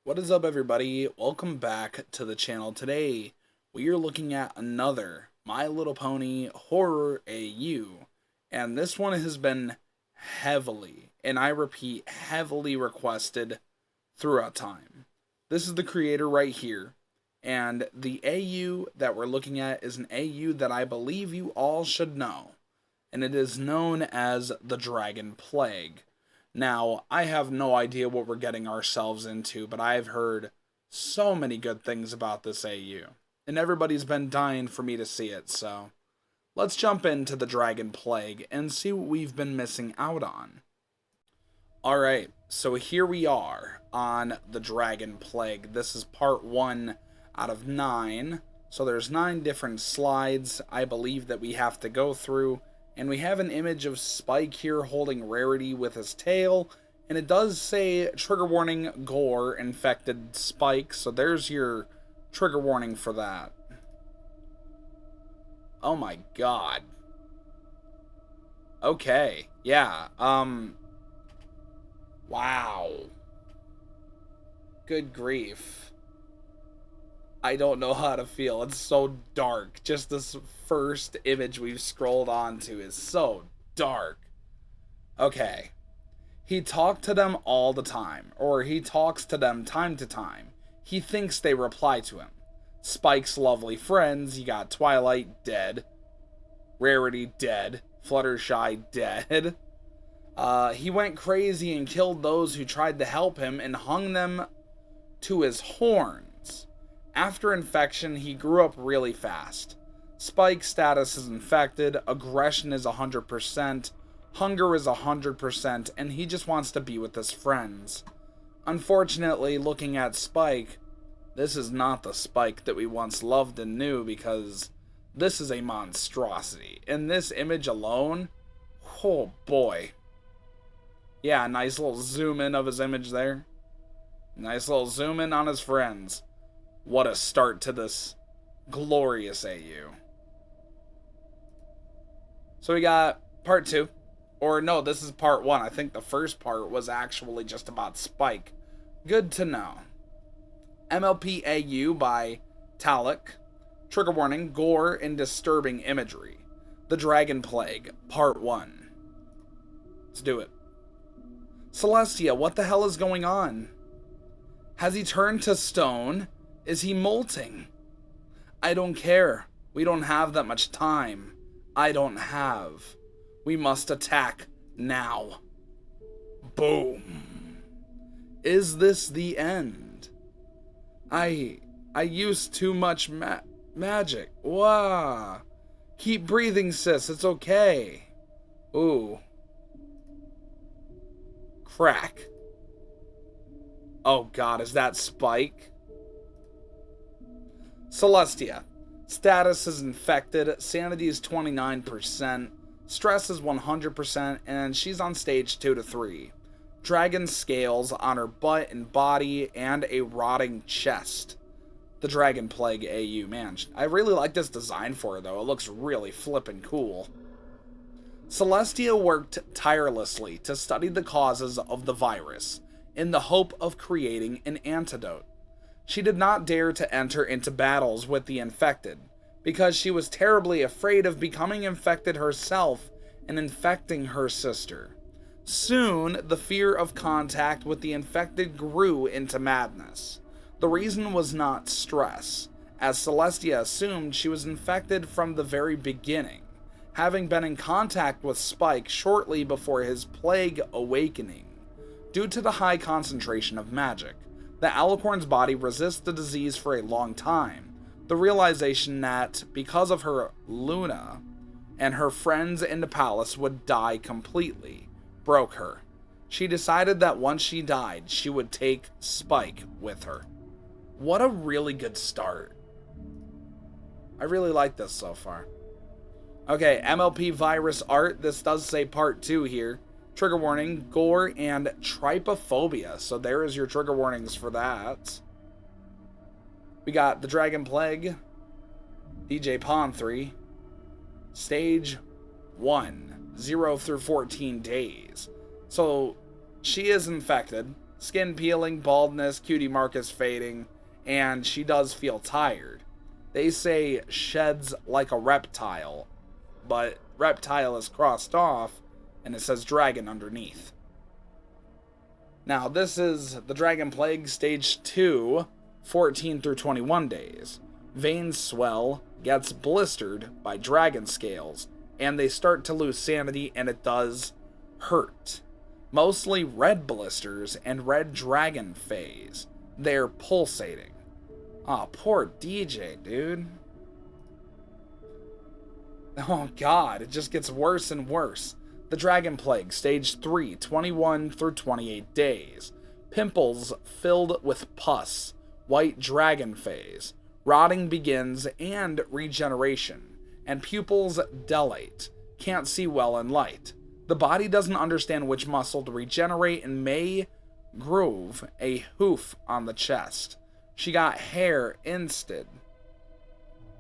What is up, everybody? Welcome back to the channel. Today we are looking at another My Little Pony Horror AU, and this one has been heavily, and I repeat, heavily requested throughout time. This is the creator right here, and the AU that we're looking at is an AU that I believe you all should know, and it is known as the Dragon Plague. Now, I have no idea what we're getting ourselves into, but I've heard so many good things about this AU, and everybody's been dying for me to see it, so let's jump into the Dragon Plague and see what we've been missing out on. Alright, so here we are on the Dragon Plague. This is part 1 out of 9, so there's 9 different slides I believe that we have to go through. And we have an image of Spike here holding Rarity with his tail. And it does say, trigger warning, gore, infected Spike. So there's your trigger warning for that. Oh my god. Okay, yeah, wow. Good grief. I don't know how to feel. It's so dark. Just this first image we've scrolled onto is so dark. Okay. He talked to them all the time, or he talks to them time to time. He thinks they reply to him. Spike's lovely friends, you got Twilight dead, Rarity dead, Fluttershy dead. He went crazy and killed those who tried to help him and hung them to his horns. After infection, he grew up really fast. Spike's status is infected, aggression is 100%, hunger is 100%, and he just wants to be with his friends. Unfortunately, looking at Spike, this is not the Spike that we once loved and knew, because this is a monstrosity. In this image alone, oh boy. Yeah, nice little zoom in of his image there. Nice little zoom in on his friends. What a start to this glorious AU. So we got part 2. Or no, this is part 1. I think the first part was actually just about Spike. Good to know. MLP AU by Talek. Trigger warning, gore, and disturbing imagery. The Dragon Plague, part 1. Let's do it. Celestia, what the hell is going on? Has he turned to stone? Is he molting? I don't care. We don't have that much time. I don't have. We must attack now. Boom. Is this the end? I used too much magic. Wah. Keep breathing, sis. It's okay. Ooh. Crack. Oh god, is that Spike? Celestia. Status is infected, sanity is 29%, stress is 100%, and she's on stage 2 to 3. Dragon scales on her butt and body, and a rotting chest. The Dragon Plague AU. Man, I really like this design for her, though. It looks really flippin' cool. Celestia worked tirelessly to study the causes of the virus, in the hope of creating an antidote. She did not dare to enter into battles with the infected, because she was terribly afraid of becoming infected herself and infecting her sister. Soon, the fear of contact with the infected grew into madness. The reason was not stress, as Celestia assumed she was infected from the very beginning, having been in contact with Spike shortly before his plague awakening. Due to the high concentration of magic, the Alicorn's body resists the disease for a long time. The realization that, because of her, Luna and her friends in the palace would die completely, broke her. She decided that once she died, she would take Spike with her. What a really good start. I really like this so far. Okay, MLP virus art. This does say part 2 here. Trigger warning, gore, and trypophobia. So there is your trigger warnings for that. We got the Dragon Plague, DJ Pawn 3, Stage 1, 0 through 14 days. So she is infected. Skin peeling, baldness, cutie mark is fading, and she does feel tired. They say sheds like a reptile, but reptile is crossed off, and it says dragon underneath. Now, this is the Dragon Plague Stage 2, 14 through 21 days. Veins swell, gets blistered by dragon scales, and they start to lose sanity, and it does hurt. Mostly red blisters and red dragon phase. They're pulsating. Aw, poor DJ, dude. Oh god, it just gets worse and worse. The Dragon Plague, Stage 3, 21 through 28 days. Pimples filled with pus. White dragon phase. Rotting begins and regeneration. And pupils dilate. Can't see well in light. The body doesn't understand which muscle to regenerate and may groove a hoof on the chest. She got hair instead.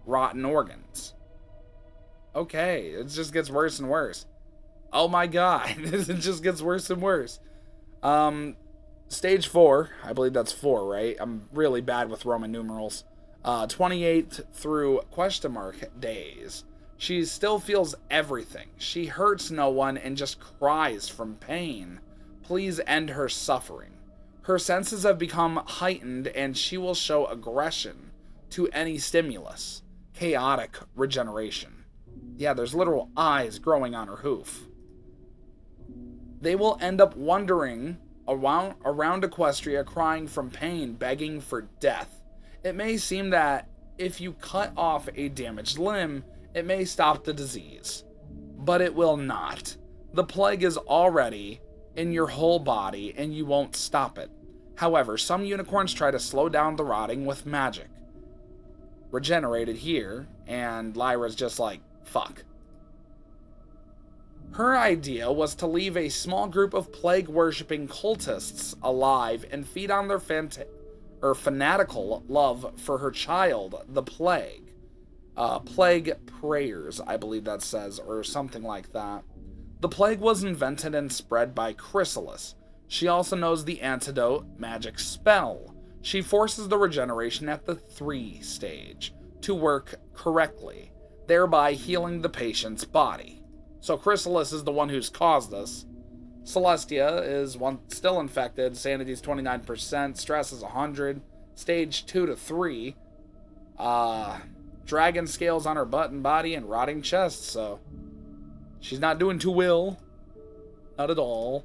Rotten organs. Okay, it just gets worse and worse. Oh my god, it just gets worse and worse. Stage 4, I believe that's 4, right? I'm really bad with Roman numerals. 28 through question mark days. She still feels everything. She hurts no one and just cries from pain. Please end her suffering. Her senses have become heightened and she will show aggression to any stimulus. Chaotic regeneration. Yeah, there's literal eyes growing on her hoof. They will end up wandering around Equestria crying from pain, begging for death. It may seem that if you cut off a damaged limb, it may stop the disease. But it will not. The plague is already in your whole body and you won't stop it. However, some unicorns try to slow down the rotting with magic. Regenerated here, and Lyra's just like, fuck. Her idea was to leave a small group of plague-worshipping cultists alive and feed on their fanatical love for her child, the plague. Plague prayers, I believe that says, or something like that. The plague was invented and spread by Chrysalis. She also knows the antidote magic spell. She forces the regeneration at the 3 stage to work correctly, thereby healing the patient's body. So Chrysalis is the one who's caused this. Celestia is still infected. Sanity's 29%. Stress is 100. Stage 2 to 3. Dragon scales on her butt and body and rotting chest. So she's not doing too well. Not at all.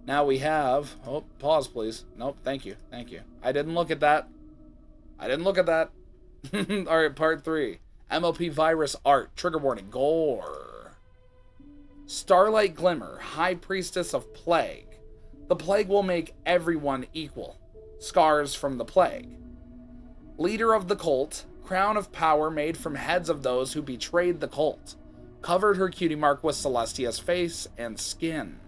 Now we have... Oh, pause, please. Nope, thank you. Thank you. I didn't look at that. Alright, part 3. MLP virus art. Trigger warning. Gore. Starlight Glimmer, High Priestess of Plague. The plague will make everyone equal. Scars from the plague. Leader of the cult, crown of power made from heads of those who betrayed the cult. Covered her cutie mark with Celestia's face and skin.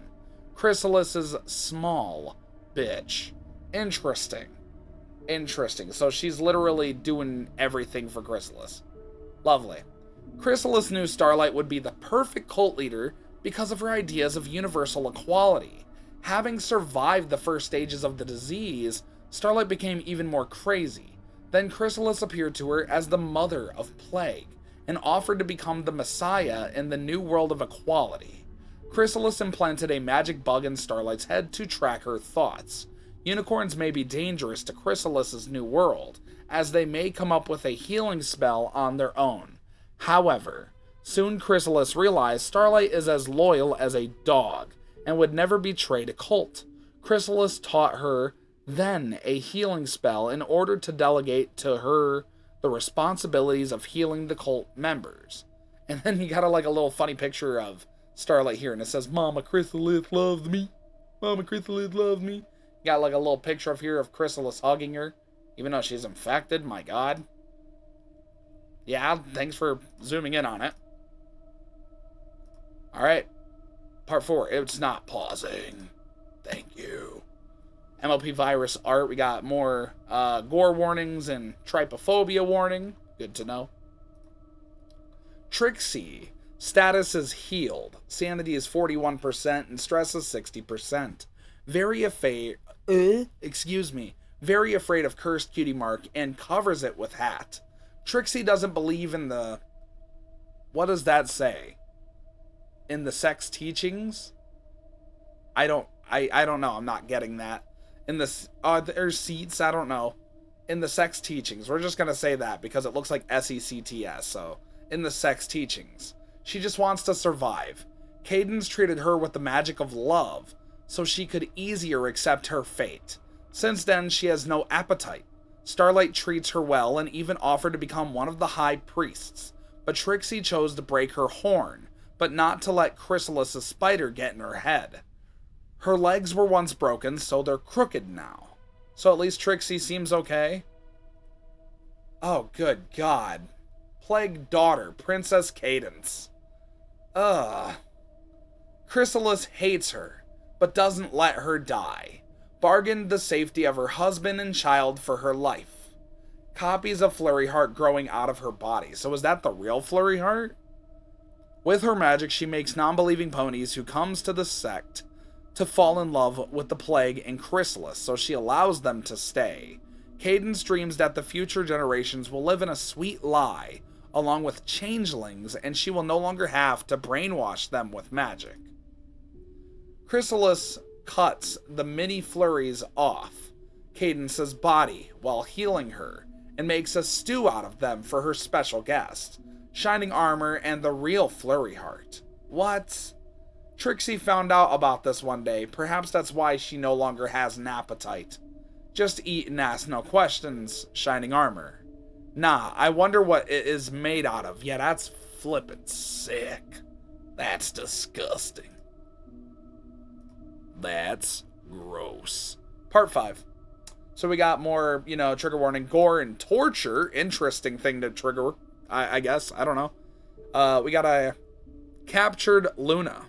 Chrysalis's small bitch. Interesting. So she's literally doing everything for Chrysalis. Lovely. Chrysalis knew Starlight would be the perfect cult leader because of her ideas of universal equality. Having survived the first stages of the disease, Starlight became even more crazy. Then Chrysalis appeared to her as the mother of plague, and offered to become the messiah in the new world of equality. Chrysalis implanted a magic bug in Starlight's head to track her thoughts. Unicorns may be dangerous to Chrysalis's new world, as they may come up with a healing spell on their own. However, soon Chrysalis realized Starlight is as loyal as a dog, and would never betray a cult. Chrysalis taught her then a healing spell in order to delegate to her the responsibilities of healing the cult members. And then you got a little funny picture of Starlight here, and it says, Mama Chrysalis loves me. Mama Chrysalis loves me. You got a little picture of here of Chrysalis hugging her, even though she's infected. My god. Yeah, thanks for zooming in on it. Alright. Part 4. It's not pausing. Thank you. MLP virus art. We got more gore warnings and trypophobia warning. Good to know. Trixie. Status is healed. Sanity is 41% and stress is 60%. Very excuse me, very afraid of cursed cutie mark and covers it with hat. Trixie doesn't believe in the... What does that say? In the sex teachings? I don't know. I'm not getting that. In the... there's seats? I don't know. In the sex teachings. We're just going to say that because it looks like S-E-C-T-S. So, in the sex teachings. She just wants to survive. Cadence treated her with the magic of love, so she could easier accept her fate. Since then, she has no appetite. Starlight treats her well and even offered to become one of the high priests, but Trixie chose to break her horn, but not to let Chrysalis' spider get in her head. Her legs were once broken, so they're crooked now. So at least Trixie seems okay. Oh, good God. Plague daughter, Princess Cadence. Chrysalis hates her, but doesn't let her die. Bargained the safety of her husband and child for her life. Copies of Flurry Heart growing out of her body. So is that the real Flurry Heart? With her magic, she makes non-believing ponies who comes to the sect to fall in love with the plague and Chrysalis, so she allows them to stay. Cadence dreams that the future generations will live in a sweet lie, along with changelings, and she will no longer have to brainwash them with magic. Chrysalis cuts the mini flurries off Cadence's body while healing her, and makes a stew out of them for her special guest, Shining Armor and the real Flurry Heart. What? Trixie found out about this one day. Perhaps that's why she no longer has an appetite. Just eat and ask no questions, Shining Armor. Nah, I wonder what it is made out of. Yeah, that's flippin' sick. That's disgusting. That's gross. Part 5. So we got more, trigger warning, gore, and torture. Interesting thing to trigger, I guess. I don't know. We got a captured Luna.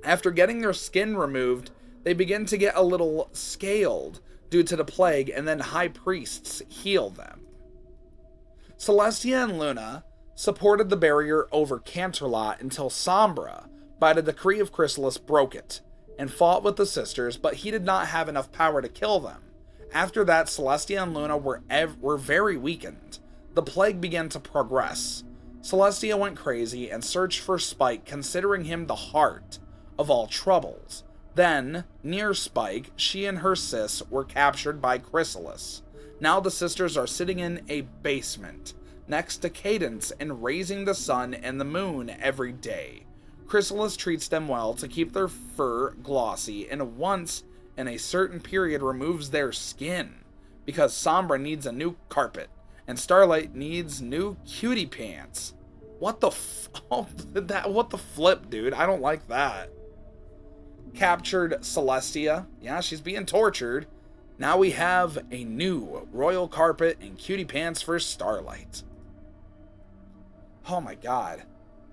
After getting their skin removed, they begin to get a little scaled due to the plague, and then high priests heal them. Celestia and Luna supported the barrier over Canterlot until Sombra, by the decree of Chrysalis, broke it, and fought with the sisters, but he did not have enough power to kill them. After that, Celestia and Luna were very weakened. The plague began to progress. Celestia went crazy and searched for Spike, considering him the heart of all troubles. Then, near Spike, she and her sis were captured by Chrysalis. Now the sisters are sitting in a basement, next to Cadence, and raising the sun and the moon every day. Chrysalis treats them well to keep their fur glossy, and once in a certain period removes their skin, because Sombra needs a new carpet, and Starlight needs new cutie pants. What the what the flip, dude? I don't like that. Captured Celestia. Yeah, she's being tortured. Now we have a new royal carpet and cutie pants for Starlight. Oh my god.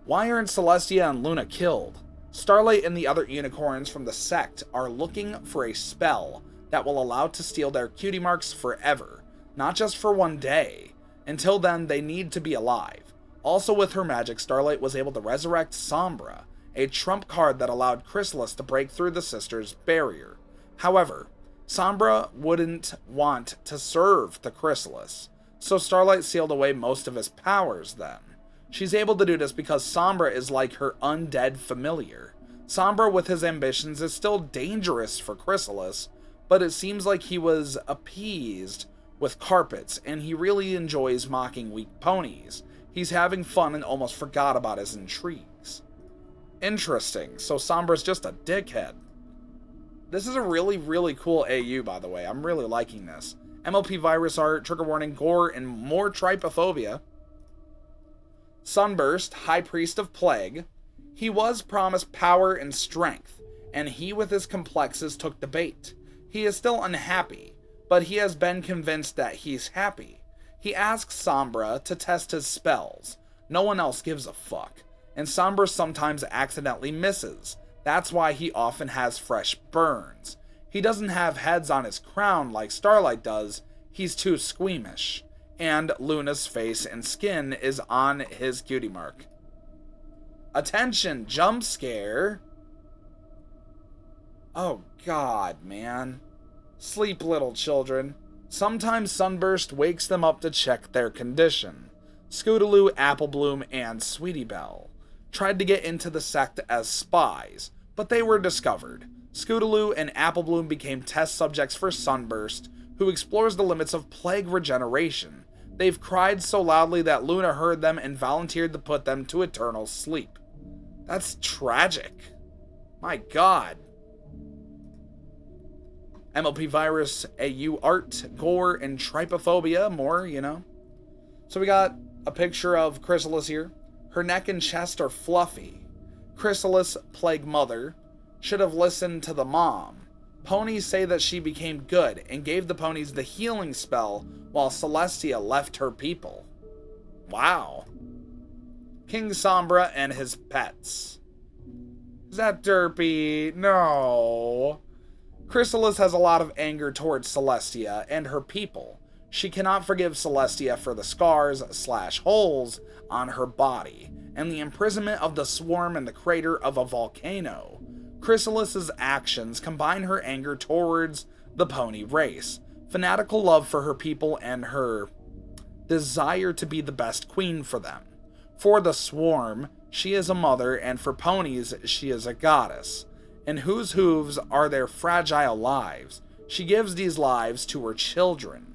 Why aren't Celestia and Luna killed? Starlight and the other unicorns from the sect are looking for a spell that will allow to steal their cutie marks forever, not just for one day. Until then, they need to be alive. Also with her magic, Starlight was able to resurrect Sombra, a trump card that allowed Chrysalis to break through the sisters' barrier. However, Sombra wouldn't want to serve the Chrysalis, so Starlight sealed away most of his powers then. She's able to do this because Sombra is like her undead familiar. Sombra, with his ambitions, is still dangerous for Chrysalis, but it seems like he was appeased with carpets, and he really enjoys mocking weak ponies. He's having fun and almost forgot about his intrigues. Interesting, so Sombra's just a dickhead. This is a really, really cool AU, by the way. I'm really liking this. MLP virus art, trigger warning, gore, and more trypophobia. Sunburst, High Priest of Plague. He was promised power and strength, and he with his complexes took the bait. He is still unhappy, but he has been convinced that he's happy. He asks Sombra to test his spells. No one else gives a fuck, and Sombra sometimes accidentally misses. That's why he often has fresh burns. He doesn't have heads on his crown like Starlight does. He's too squeamish. And Luna's face and skin is on his cutie mark. Attention, jump scare. Oh god, man. Sleep, little children. Sometimes Sunburst wakes them up to check their condition. Scootaloo, Applebloom, and Sweetie Belle tried to get into the sect as spies, but they were discovered. Scootaloo and Applebloom became test subjects for Sunburst, who explores the limits of plague regeneration. They've cried so loudly that Luna heard them and volunteered to put them to eternal sleep. That's tragic. My god. MLP Virus AU art, gore, and trypophobia. More, you know. So we got a picture of Chrysalis here. Her neck and chest are fluffy. Chrysalis, plague mother, should have listened to the mom. Ponies say that she became good and gave the ponies the healing spell while Celestia left her people. Wow. King Sombra and his pets. Is that derpy? No. Chrysalis has a lot of anger towards Celestia and her people. She cannot forgive Celestia for the scars/holes on her body and the imprisonment of the swarm in the crater of a volcano. Chrysalis's actions combine her anger towards the pony race, fanatical love for her people, and her desire to be the best queen for them. For the swarm, she is a mother, and for ponies, she is a goddess, in whose hooves are their fragile lives. She gives these lives to her children.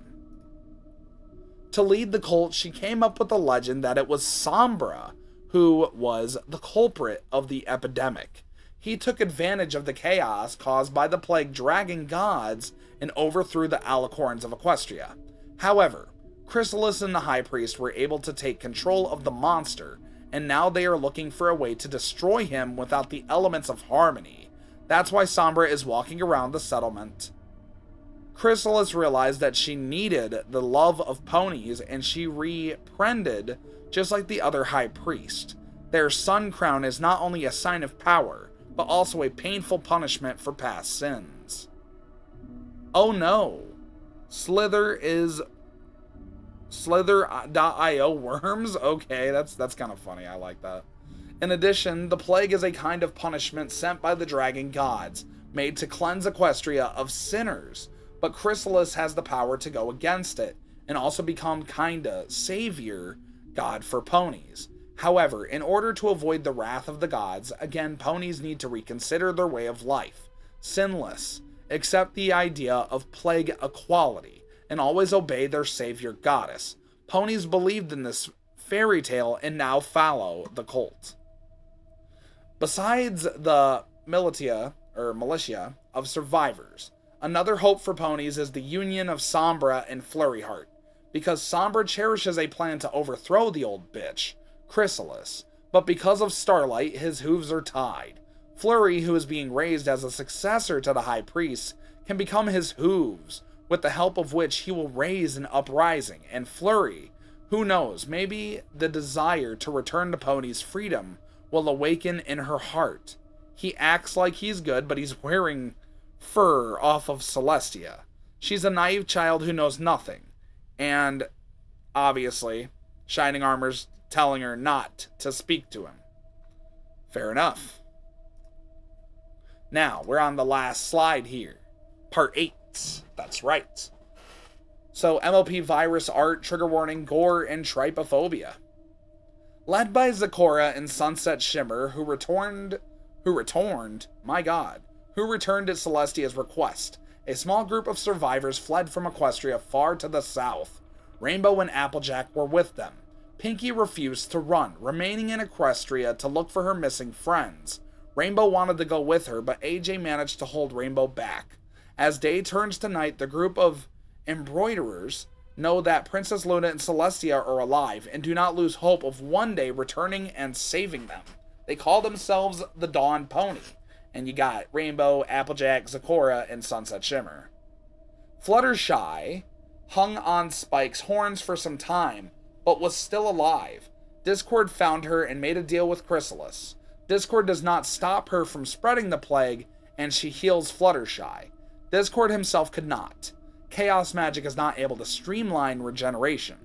To lead the cult, she came up with the legend that it was Sombra who was the culprit of the epidemic. He took advantage of the chaos caused by the plague dragon gods and overthrew the alicorns of Equestria. However, Chrysalis and the High Priest were able to take control of the monster, and now they are looking for a way to destroy him without the elements of harmony. That's why Sombra is walking around the settlement. Chrysalis realized that she needed the love of ponies, and she reprended just like the other High Priest. Their sun crown is not only a sign of power, but also a painful punishment for past sins. Oh no. Slither.io worms? Okay, that's kind of funny. I like that. In addition, the plague is a kind of punishment sent by the dragon gods, made to cleanse Equestria of sinners, but Chrysalis has the power to go against it, and also become kinda savior god for ponies. However, in order to avoid the wrath of the gods, again, ponies need to reconsider their way of life, sinless, accept the idea of plague equality, and always obey their savior goddess. Ponies believed in this fairy tale and now follow the cult. Besides the militia of survivors, another hope for ponies is the union of Sombra and Flurryheart, because Sombra cherishes a plan to overthrow the old bitch, Chrysalis, but because of Starlight, his hooves are tied. Flurry, who is being raised as a successor to the High Priest, can become his hooves, with the help of which he will raise an uprising, and Flurry, who knows, maybe the desire to return to ponies' freedom will awaken in her heart. He acts like he's good, but he's wearing fur off of Celestia. She's a naive child who knows nothing, and obviously, Shining Armor's telling her not to speak to him. Fair enough. Now, we're on the last slide here. Part 8. That's right. So, MLP Virus art, trigger warning, gore, and trypophobia. Led by Zecora and Sunset Shimmer, who returned at Celestia's request. A small group of survivors fled from Equestria far to the south. Rainbow and Applejack were with them. Pinkie refused to run, remaining in Equestria to look for her missing friends. Rainbow wanted to go with her, but AJ managed to hold Rainbow back. As day turns to night, the group of embroiderers know that Princess Luna and Celestia are alive and do not lose hope of one day returning and saving them. They call themselves the Dawn Pony, and you got Rainbow, Applejack, Zecora, and Sunset Shimmer. Fluttershy hung on Spike's horns for some time, but was still alive. Discord found her and made a deal with Chrysalis. Discord does not stop her from spreading the plague, and she heals Fluttershy. Discord himself could not. Chaos magic is not able to streamline regeneration.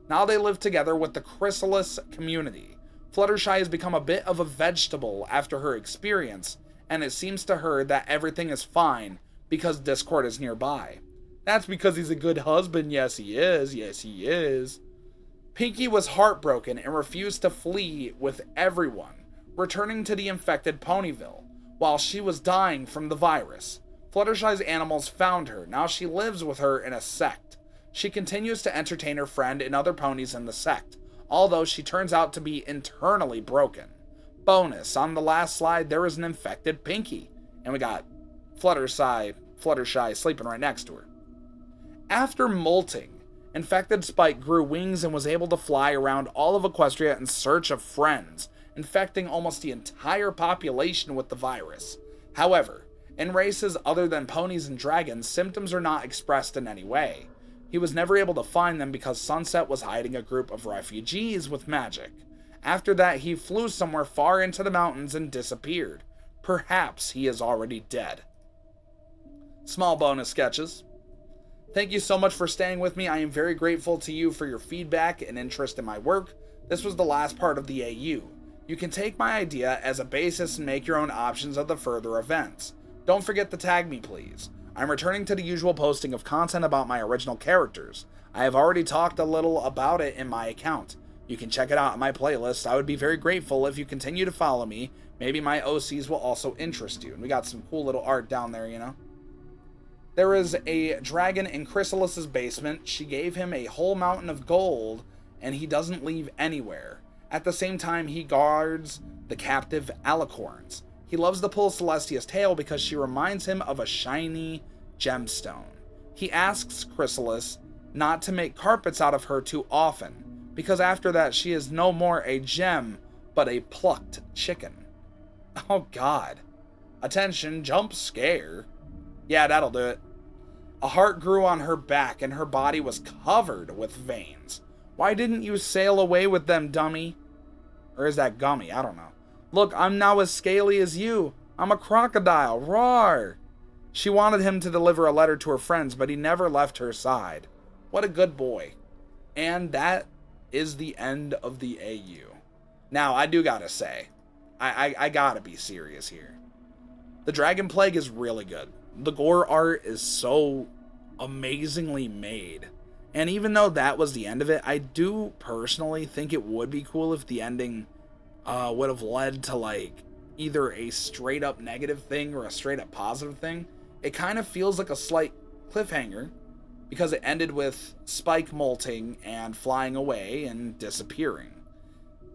Now they live together with the Chrysalis community. Fluttershy has become a bit of a vegetable after her experience, and it seems to her that everything is fine because Discord is nearby. That's because he's a good husband. Yes, he is. Yes, he is. Pinkie was heartbroken and refused to flee with everyone, returning to the infected Ponyville, while she was dying from the virus. Fluttershy's animals found her. Now she lives with her in a sect. She continues to entertain her friend and other ponies in the sect, although she turns out to be internally broken. Bonus, on the last slide, there is an infected Pinkie, and we got Fluttershy sleeping right next to her. After molting, infected Spike grew wings and was able to fly around all of Equestria in search of friends, infecting almost the entire population with the virus. However, in races other than ponies and dragons, symptoms are not expressed in any way. He was never able to find them because Sunset was hiding a group of refugees with magic. After that, he flew somewhere far into the mountains and disappeared. Perhaps he is already dead. Small bonus sketches. Thank you so much for staying with me. I am very grateful to you for your feedback and interest in my work. This was the last part of the AU. You can take my idea as a basis and make your own options of the further events. Don't forget to tag me, please. I'm returning to the usual posting of content about my original characters. I have already talked a little about it in my account. You can check it out in my playlist. I would be very grateful if you continue to follow me. Maybe my OCs will also interest you. And we got some cool little art down there, you know. There is a dragon in Chrysalis' basement. She gave him a whole mountain of gold, and he doesn't leave anywhere. At the same time, he guards the captive alicorns. He loves to pull Celestia's tail because she reminds him of a shiny gemstone. He asks Chrysalis not to make carpets out of her too often, because after that she is no more a gem, but a plucked chicken. Oh god. Attention, jump scare. Yeah, that'll do it. A heart grew on her back and her body was covered with veins. Why didn't you sail away with them, dummy? Or is that gummy? I don't know. Look, I'm now as scaly as you. I'm a crocodile. Roar! She wanted him to deliver a letter to her friends, but he never left her side. What a good boy. And that is the end of the AU. Now, I do gotta say, I gotta be serious here. The Dragon Plague is really good. The gore art is so amazingly made. And even though that was the end of it, I do personally think it would be cool if the ending would have led to like either a straight up negative thing or a straight up positive thing. It kind of feels like a slight cliffhanger because it ended with Spike molting and flying away and disappearing.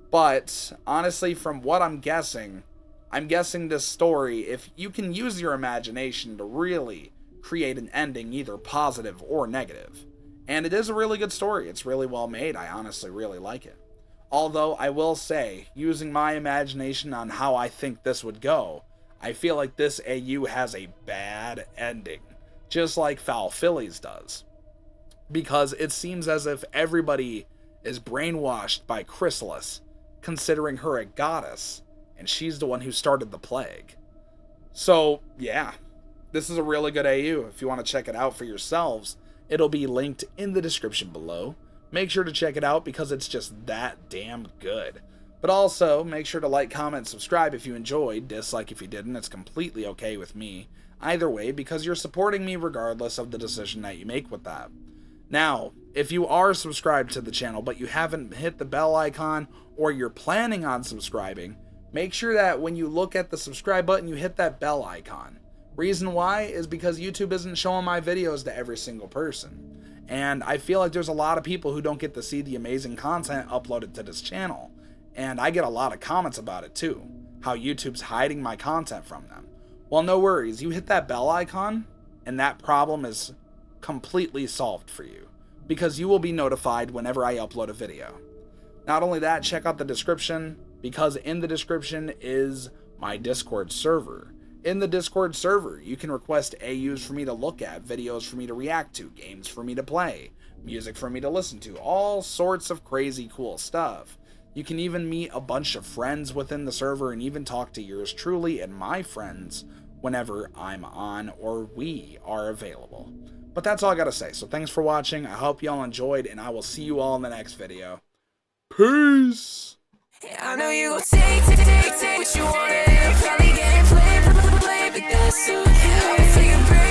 But honestly, from what I'm guessing this story, if you can use your imagination to really create an ending, either positive or negative. And it is a really good story. It's really well made. I honestly really like it. Although, I will say, using my imagination on how I think this would go, I feel like this AU has a bad ending. Just like Foul Fillies does. Because it seems as if everybody is brainwashed by Chrysalis, considering her a goddess, and she's the one who started the plague. So, yeah. This is a really good AU. If you want to check it out for yourselves, it'll be linked in the description below. Make sure to check it out because it's just that damn good. But also, make sure to like, comment, subscribe if you enjoyed. Dislike if you didn't. It's completely okay with me. Either way, because you're supporting me regardless of the decision that you make with that. Now, if you are subscribed to the channel but you haven't hit the bell icon or you're planning on subscribing, make sure that when you look at the subscribe button, you hit that bell icon. Reason why is because YouTube isn't showing my videos to every single person. And I feel like there's a lot of people who don't get to see the amazing content uploaded to this channel. And I get a lot of comments about it too. How YouTube's hiding my content from them. Well, no worries. You hit that bell icon and that problem is completely solved for you. Because you will be notified whenever I upload a video. Not only that, check out the description. Because in the description is my Discord server. In the Discord server, you can request AUs for me to look at, videos for me to react to, games for me to play, music for me to listen to, all sorts of crazy cool stuff. You can even meet a bunch of friends within the server and even talk to yours truly and my friends whenever I'm on or we are available. But that's all I gotta say, so thanks for watching, I hope y'all enjoyed, and I will see you all in the next video. Peace! I know you gon' take what you want, and probably get it play, but that's okay. I'll take a break.